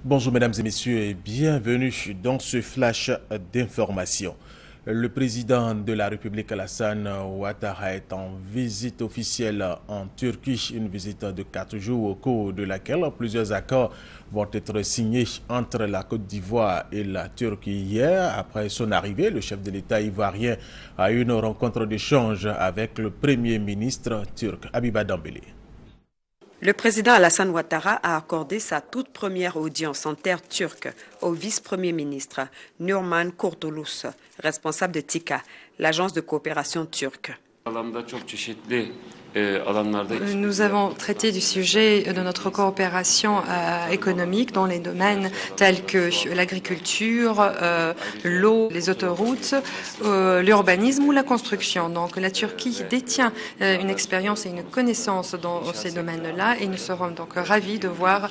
Bonjour mesdames et messieurs et bienvenue dans ce flash d'information. Le président de la République Alassane Ouattara est en visite officielle en Turquie, une visite de 4 jours au cours de laquelle plusieurs accords vont être signés entre la Côte d'Ivoire et la Turquie. Hier, après son arrivée, le chef de l'État ivoirien a eu une rencontre d'échange avec le Premier ministre turc, Habiba Dambélé. Le président Alassane Ouattara a accordé sa toute première audience en terre turque au vice-premier ministre Nurman Kurtulus, responsable de TİKA, l'agence de coopération turque. Nous avons traité du sujet de notre coopération économique dans les domaines tels que l'agriculture, l'eau, les autoroutes, l'urbanisme ou la construction. Donc la Turquie détient une expérience et une connaissance dans ces domaines-là et nous serons donc ravis de voir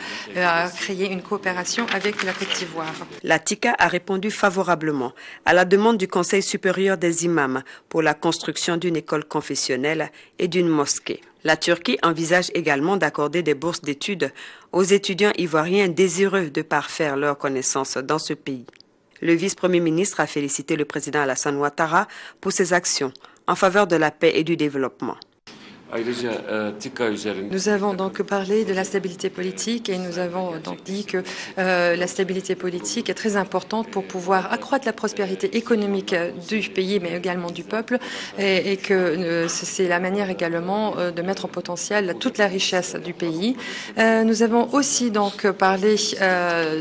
créer une coopération avec la Côte d'Ivoire. La TİKA a répondu favorablement à la demande du Conseil supérieur des imams pour la construction d'une école confessionnelle et d'une mosquée. La Turquie envisage également d'accorder des bourses d'études aux étudiants ivoiriens désireux de parfaire leurs connaissances dans ce pays. Le vice-premier ministre a félicité le président Alassane Ouattara pour ses actions en faveur de la paix et du développement. Nous avons donc parlé de la stabilité politique et nous avons donc dit que la stabilité politique est très importante pour pouvoir accroître la prospérité économique du pays mais également du peuple et que c'est la manière également de mettre en potentiel toute la richesse du pays. Nous avons aussi donc parlé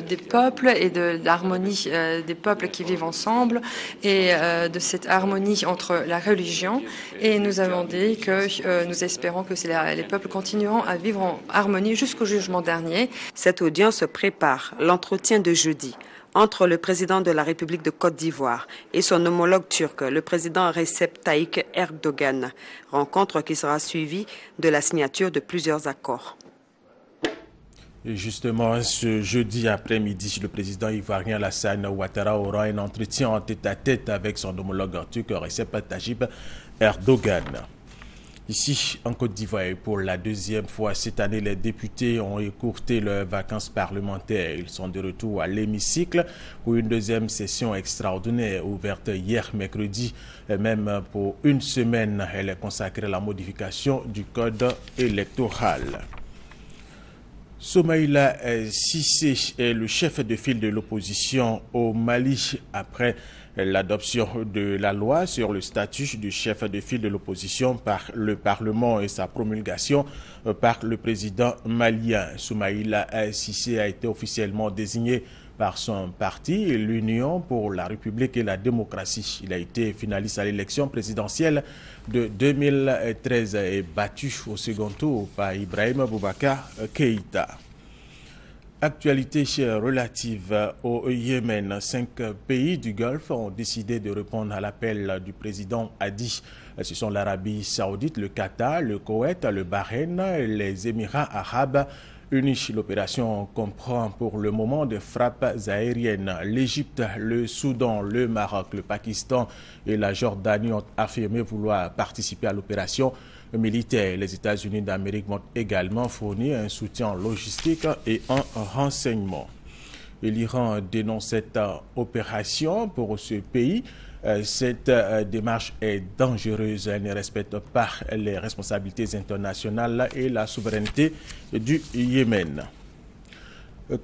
des peuples et de l'harmonie des peuples qui vivent ensemble et de cette harmonie entre la religion et nous avons dit que nous espérons que les peuples continueront à vivre en harmonie jusqu'au jugement dernier. Cette audience prépare l'entretien de jeudi entre le président de la République de Côte d'Ivoire et son homologue turc, le président Recep Tayyip Erdogan, rencontre qui sera suivie de la signature de plusieurs accords. Et justement, ce jeudi après-midi, le président ivoirien Alassane Ouattara aura un entretien en tête-à-tête avec son homologue turc Recep Tayyip Erdogan. Ici, en Côte d'Ivoire, pour la deuxième fois cette année, les députés ont écourté leurs vacances parlementaires. Ils sont de retour à l'hémicycle pour une deuxième session extraordinaire ouverte hier mercredi. Et même pour une semaine, elle est consacrée à la modification du code électoral. Soumaïla Cissé est le chef de file de l'opposition au Mali après l'adoption de la loi sur le statut du chef de file de l'opposition par le Parlement et sa promulgation par le président malien. Soumaïla Cissé a été officiellement désigné par son parti, l'Union pour la République et la démocratie. Il a été finaliste à l'élection présidentielle de 2013 et battu au second tour par Ibrahim Boubacar Keïta. Actualité relative au Yémen. 5 pays du Golfe ont décidé de répondre à l'appel du président Hadi. Ce sont l'Arabie Saoudite, le Qatar, le Koweït, le Bahreïn, les Émirats arabes unis. L'opération comprend pour le moment des frappes aériennes. L'Égypte, le Soudan, le Maroc, le Pakistan et la Jordanie ont affirmé vouloir participer à l'opération militaire. Les États-Unis d'Amérique vont également fournir un soutien logistique et en renseignement. L'Iran dénonce cette opération pour ce pays. Cette démarche est dangereuse. Elle ne respecte pas les responsabilités internationales et la souveraineté du Yémen.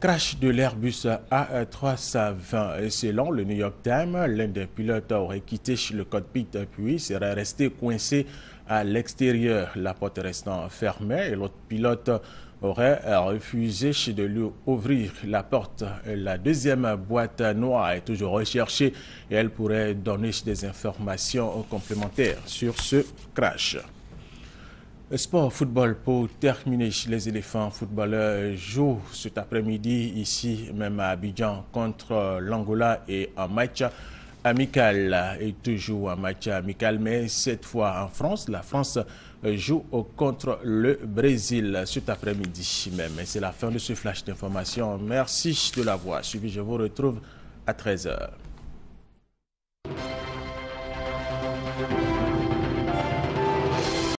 Crash de l'Airbus A320. Selon le New York Times, l'un des pilotes aurait quitté le cockpit puis serait resté coincé à l'extérieur, la porte restant fermée, et l'autre pilote aurait refusé de lui ouvrir la porte. La deuxième boîte noire est toujours recherchée et elle pourrait donner des informations complémentaires sur ce crash. Sport football pour terminer. Les éléphants footballeurs jouent cet après-midi ici même à Abidjan contre l'Angola et un match amical et toujours un match amical, mais cette fois en France. La France joue contre le Brésil cet après-midi même. Et c'est la fin de ce flash d'information. Merci de l'avoir suivi. Je vous retrouve à 13 h.